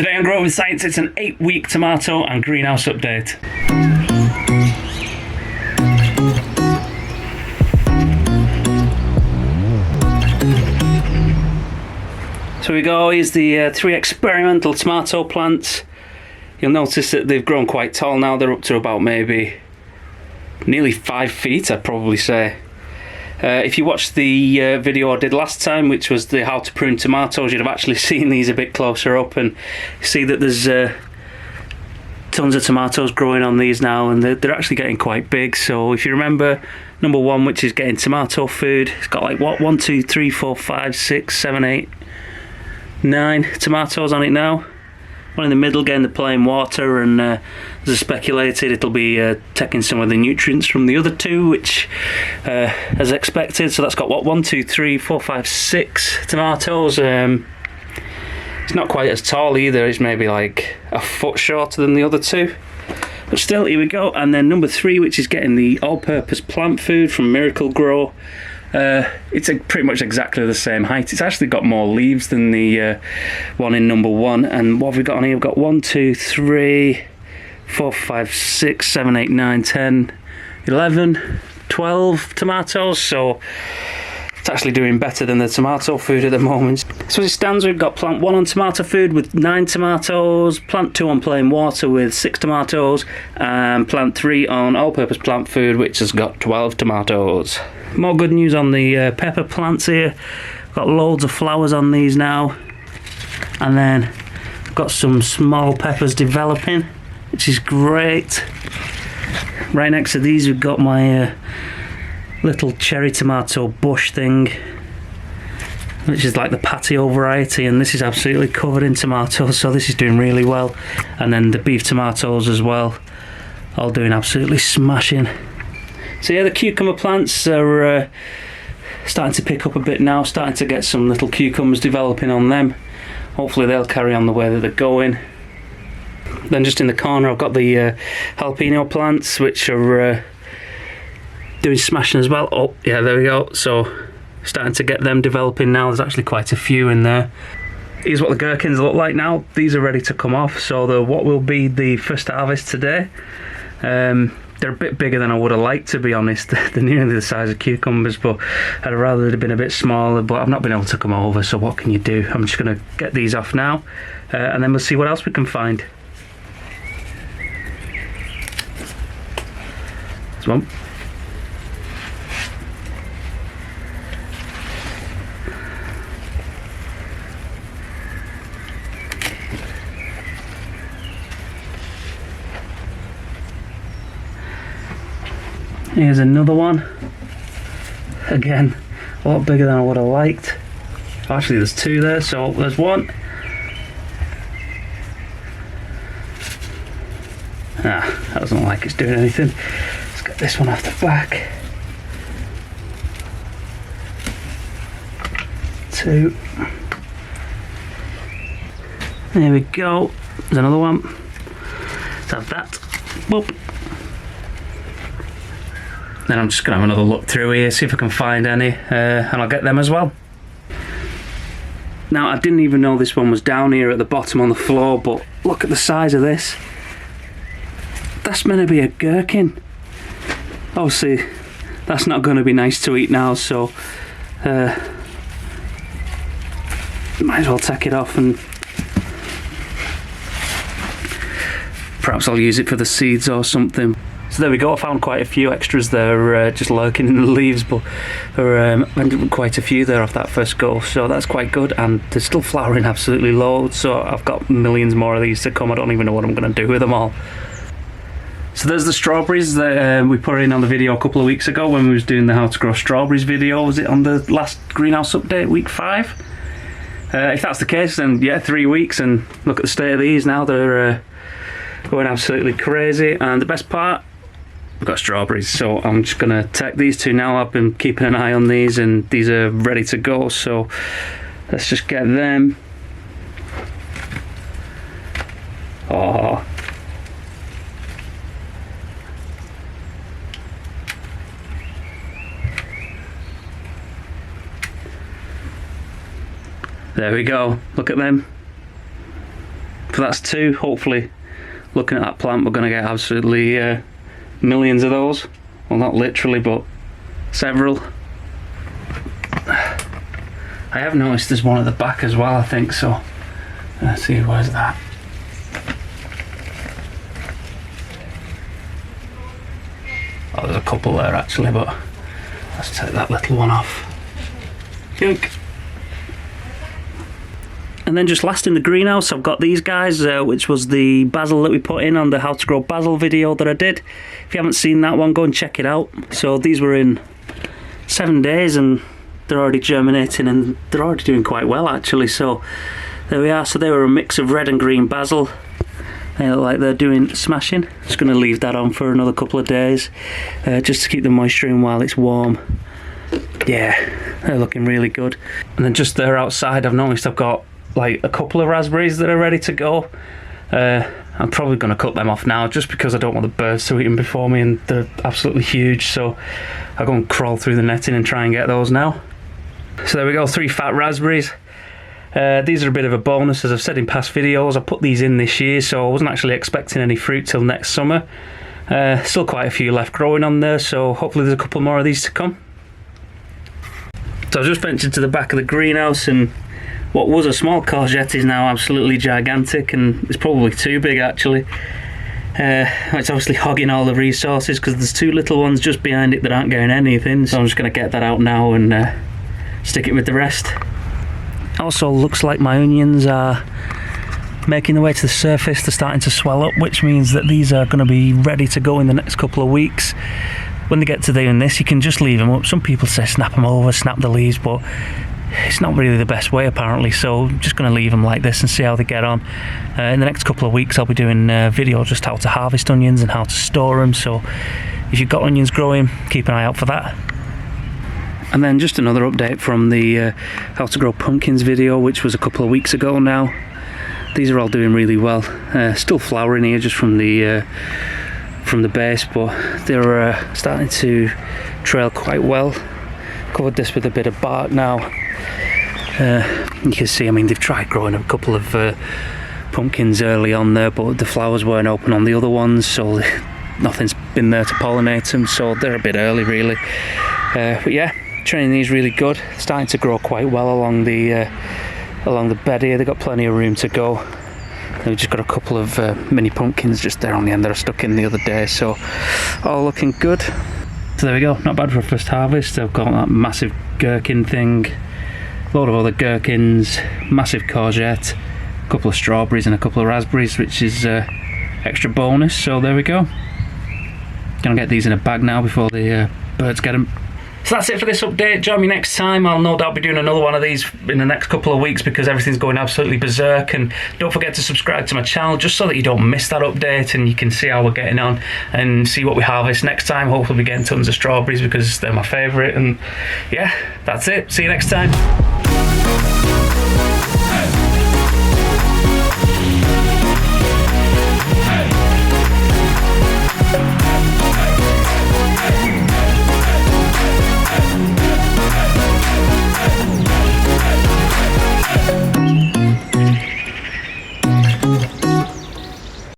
Today on Grow with Science, it's an 8-week tomato and greenhouse update. So we go, here's the 3 experimental tomato plants. You'll notice that they've grown quite tall now. They're up to about maybe nearly 5 feet, I'd probably say. If you watched the video I did last time, which was the how to prune tomatoes, you'd have actually seen these a bit closer up and see that there's tons of tomatoes growing on these now, and they're actually getting quite big. So if you remember number 1, which is getting tomato food, it's got like what, 1, 2, 3, 4, 5, 6, 7, 8, 9 tomatoes on it now. One in the middle getting the plain water, and as I speculated, it'll be taking some of the nutrients from the other 2, which as expected. So that's got what, 1, 2, 3, 4, 5, 6 tomatoes. It's not quite as tall either. It's maybe like a foot shorter than the other 2, but still, here we go. And then number 3, which is getting the all-purpose plant food from Miracle Grow. It's pretty much exactly the same height. It's actually got more leaves than the one in number 1. And what have we got on here? We've got 1, 2, 3, 4, 5, 6, 7, 8, 9, 10, 11, 12 tomatoes. So it's actually doing better than the tomato food at the moment. So as it stands, we've got plant 1 on tomato food with 9 tomatoes, plant 2 on plain water with 6 tomatoes, and plant 3 on all-purpose plant food, which has got 12 tomatoes. More good news on the pepper plants here. Got loads of flowers on these now, and then I've got some small peppers developing, which is great. Right next to these, we've got my little cherry tomato bush thing, which is like the Patio variety, and this is absolutely covered in tomatoes, so this is doing really well. And then the beef tomatoes as well, all doing absolutely smashing. So yeah, the cucumber plants are starting to pick up a bit now, starting to get some little cucumbers developing on them. Hopefully they'll carry on the way that they're going. Then just in the corner I've got the jalapeno plants, which are doing smashing as well. Oh yeah, there we go. So starting to get them developing now. There's actually quite a few in there. Here's what the gherkins look like now. These are ready to come off, so they're what will be the first harvest today. They're a bit bigger than I would have liked, to be honest. They're nearly the size of cucumbers, but I'd rather they'd have been a bit smaller, but I've not been able to come over, so what can you do? I'm just going to get these off now, and then we'll see what else we can find. This one. Here's another one. Again, a lot bigger than I would have liked. Actually, there's 2 there, so there's 1. That doesn't look like it's doing anything. Let's get this one off the back. 2. There we go. There's another one. Let's have that. Boop. Then I'm just going to have another look through here, see if I can find any, and I'll get them as well. Now, I didn't even know this one was down here at the bottom on the floor, but look at the size of this. That's meant to be a gherkin. Obviously, that's not going to be nice to eat now, so might as well take it off, and perhaps I'll use it for the seeds or something. So there we go, I found quite a few extras there just lurking in the leaves, but there ended up quite a few there off that first go, so that's quite good. And they're still flowering absolutely loads, so I've got millions more of these to come. I don't even know what I'm going to do with them all. So there's the strawberries that we put in on the video a couple of weeks ago when we was doing the how to grow strawberries video. Was it on the last greenhouse update, week 5? If that's the case, then yeah, 3 weeks, and look at the state of these now. They're going absolutely crazy, and the best part, we've got strawberries, so I'm just going to take these 2 now. I've been keeping an eye on these, and these are ready to go, so let's just get them. Oh, there we go, look at them. So that's 2. Hopefully, looking at that plant, we're going to get absolutely millions of those. Well, not literally, but several. I have noticed there's one at the back as well, I think, so let's see, where's that? Oh, there's a couple there actually, but let's take that little one off. Yoink. And then just last in the greenhouse, I've got these guys, which was the basil that we put in on the how to grow basil video that I did. If you haven't seen that one, go and check it out. So these were in 7 days and they're already germinating and they're already doing quite well actually. So there we are. So they were a mix of red and green basil. They look like they're doing smashing. Just going to leave that on for another couple of days, just to keep the moisture in while it's warm. Yeah, they're looking really good. And then just there outside, I've noticed I've got like a couple of raspberries that are ready to go. I'm probably going to cut them off now just because I don't want the birds to eat them before me, and they're absolutely huge, so I'll go and crawl through the netting and try and get those now. So there we go, 3 fat raspberries. These are a bit of a bonus, as I've said in past videos. I put these in this year, so I wasn't actually expecting any fruit till next summer. Still quite a few left growing on there, so hopefully there's a couple more of these to come. So I've just ventured to the back of the greenhouse, and what was a small courgette is now absolutely gigantic, and it's probably too big actually. It's obviously hogging all the resources because there's 2 little ones just behind it that aren't getting anything, so I'm just going to get that out now and stick it with the rest. Also looks like my onions are making their way to the surface. They're starting to swell up, which means that these are going to be ready to go in the next couple of weeks. When they get to doing this, you can just leave them up. Some people say snap them over, snap the leaves, but it's not really the best way apparently, so I'm just going to leave them like this and see how they get on. In the next couple of weeks I'll be doing a video just how to harvest onions and how to store them, so if you've got onions growing, keep an eye out for that. And then just another update from the how to grow pumpkins video, which was a couple of weeks ago now. These are all doing really well. Still flowering here just from the base, but they're starting to trail quite well. Covered this with a bit of bark now. You can see, I mean, they've tried growing a couple of pumpkins early on there, but the flowers weren't open on the other ones, so nothing's been there to pollinate them, so they're a bit early really. But yeah, training these really good, starting to grow quite well along the bed here. They've got plenty of room to go. We've just got a couple of mini pumpkins just there on the end that I stuck in the other day, so all looking good. So there we go, not bad for a first harvest. I've got that massive gherkin thing, a load of other gherkins, massive courgette, a couple of strawberries and a couple of raspberries, which is extra bonus. So there we go. Gonna get these in a bag now before the birds get them. So that's it for this update. Join me next time. I'll no doubt be doing another one of these in the next couple of weeks because everything's going absolutely berserk. And don't forget to subscribe to my channel just so that you don't miss that update and you can see how we're getting on and see what we harvest next time. Hopefully we're getting tons of strawberries because they're my favourite. And yeah, that's it. See you next time.